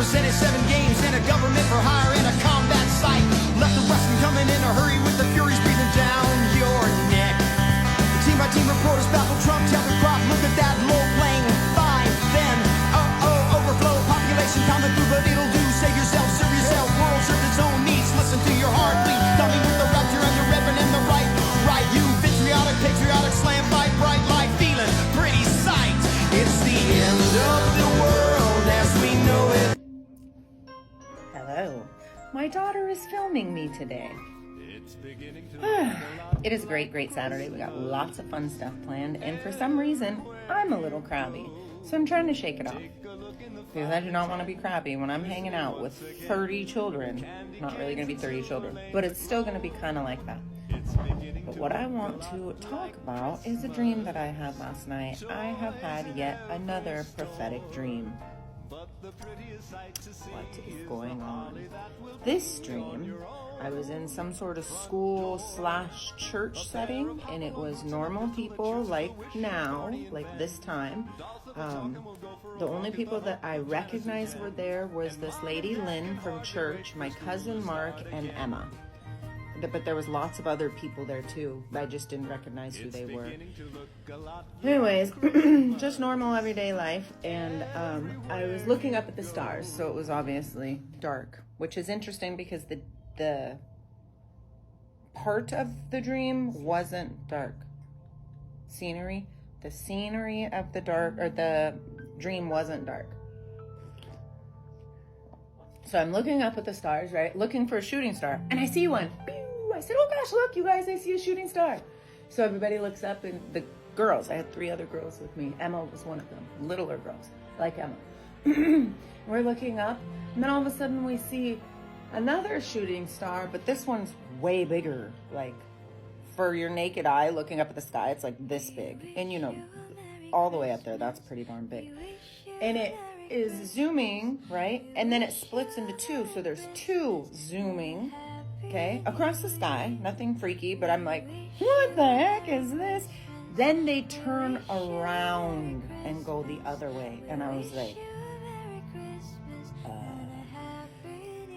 presented 7 games and a government for hire in a combat site. Left the Western coming in a hurry with the Furies breathing down your neck. The team by team reporters baffle Trump, temper crop. Look at that low playing fine. Then, overflow population coming through, but it'll do. Save yourself, serve yourself. World serves its own needs. Listen to your heartbeat. Coming with the rapture and the reverend and the right. You vitriolic, patriotic, slam fight, bright light, feeling pretty sight. It's the end of the world as we know it. Hello. My daughter is filming me today. It is a great Saturday. We got lots of fun stuff planned, and for some reason, I'm a little crabby. So I'm trying to shake it off. Because I do not want to be crabby when I'm hanging out with 30 children. Not really going to be 30 children, but it's still going to be kind of like that. But what I want to talk about is a dream that I had last night. I have had yet another prophetic dream. What is going on? This dream, I was in some sort of school/church setting, and it was normal people like now, like this time. The only people that I recognized were there was this lady Lynn from church, my cousin Mark, and Emma. But there was lots of other people there too. I just didn't recognize who they were. Anyways, just normal everyday life. And I was looking up at the stars, so it was obviously dark, which is interesting because the part of the dream wasn't dark. The scenery of the dream wasn't dark. So I'm looking up at the stars, right? Looking for a shooting star, and I see one. I said, oh gosh, look, you guys, I see a shooting star. So everybody looks up, and the girls, I had 3 other girls with me. Emma was one of them, littler girls, like Emma. We're looking up, and then all of a sudden we see another shooting star, but this one's way bigger. Like, for your naked eye looking up at the sky, it's like this big. And you know, all the way up there, that's pretty darn big. And it is zooming, right? And then it splits into 2, so there's 2 zooming. Okay, across the sky, nothing freaky, but I'm like, what the heck is this? Then they turn around and go the other way. And I was like,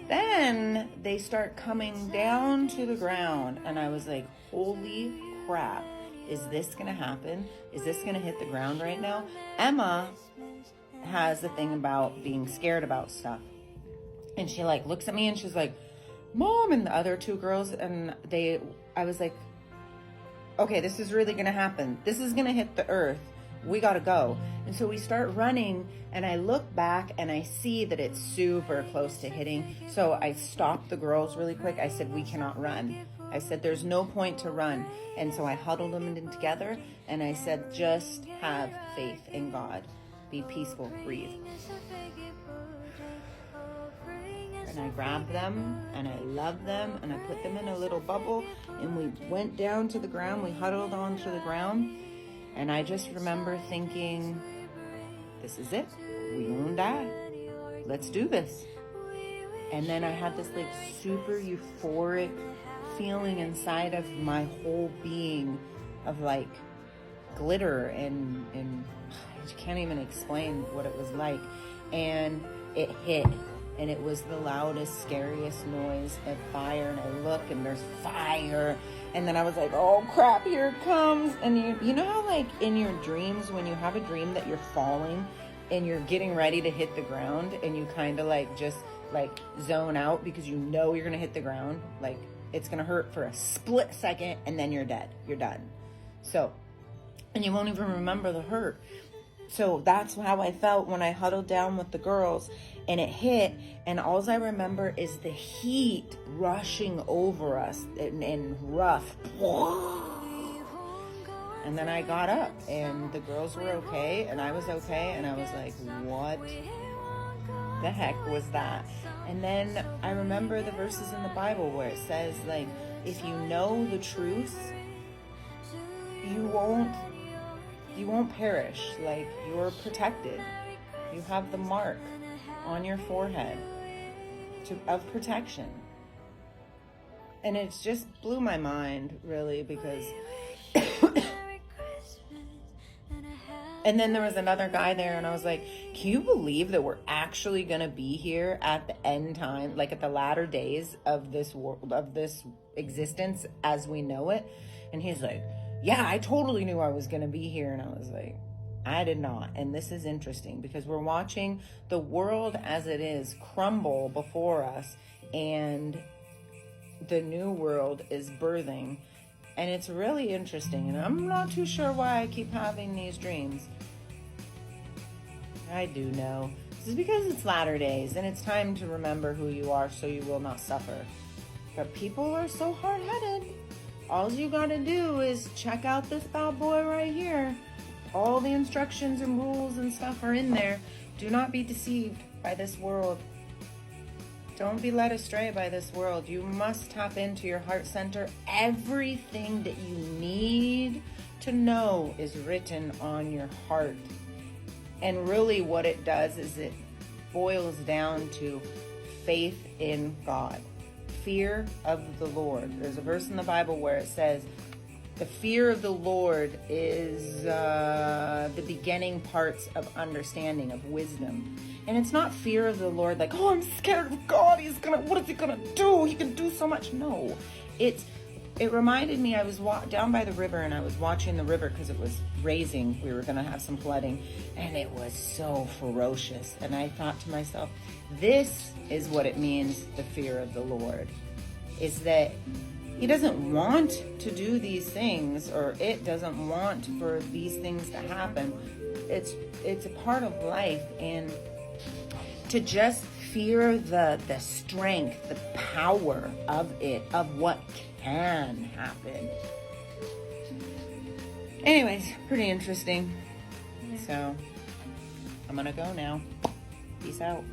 Then they start coming down to the ground. And I was like, holy crap, is this going to happen? Is this going to hit the ground right now? Emma has a thing about being scared about stuff. And she like looks at me and she's like, Mom, and the other 2 girls, and I was like, okay, this is really going to happen. This is going to hit the earth. We got to go. And so we start running, and I look back, and I see that it's super close to hitting. So I stopped the girls really quick. I said, we cannot run. I said, there's no point to run. And so I huddled them in together, and I said, just have faith in God. Be peaceful, breathe. And I grabbed them, and I loved them, and I put them in a little bubble, and we went down to the ground. We huddled onto the ground, and I just remember thinking, this is it. We won't die. Let's do this. And then I had this like super euphoric feeling inside of my whole being of like glitter and I can't even explain what it was like. And it hit. And it was the loudest, scariest noise of fire. And I look and there's fire. And then I was like, oh crap, here it comes. And you know how like in your dreams, when you have a dream that you're falling and you're getting ready to hit the ground and you kind of like just like zone out because you know you're going to hit the ground. Like it's going to hurt for a split second and then you're dead. You're done. So, and you won't even remember the hurt. So that's how I felt when I huddled down with the girls and it hit. And all I remember is the heat rushing over us and rough. And then I got up and the girls were okay and I was okay. And I was like, what the heck was that? And then I remember the verses in the Bible where it says like, if you know the truth, you won't perish. Like you're protected. You have the mark on your forehead of protection. And it's just blew my mind really because and then there was another guy there and I was like, Can you believe that we're actually going to be here at the end time, like at the latter days of this world, of this existence as we know it? And he's like, yeah, I totally knew I was going to be here. And I was like, I did not. And this is interesting because we're watching the world as it is crumble before us, and the new world is birthing. And it's really interesting. And I'm not too sure why I keep having these dreams. I do know. This is because it's latter days and it's time to remember who you are so you will not suffer. But people are so hard-headed. All you gotta do is check out this bad boy right here. All the instructions and rules and stuff are in there. Do not be deceived by this world. Don't be led astray by this world. You must tap into your heart center. Everything that you need to know is written on your heart. And really what it does is it boils down to faith in God. Fear of the Lord. There's a verse in the Bible where it says, the fear of the Lord is the beginning parts of understanding, of wisdom. And it's not fear of the Lord like, oh, I'm scared of God. What is he gonna do? He can do so much. No, it reminded me, I was down by the river and I was watching the river because it was raising. We were gonna have some flooding and it was so ferocious. And I thought to myself, this is what it means, the fear of the Lord, is that he doesn't want to do these things, or it doesn't want for these things to happen. It's a part of life, and to just fear the strength, the power of it, of what can happen. Anyways, pretty interesting. So I'm gonna go now. Peace out.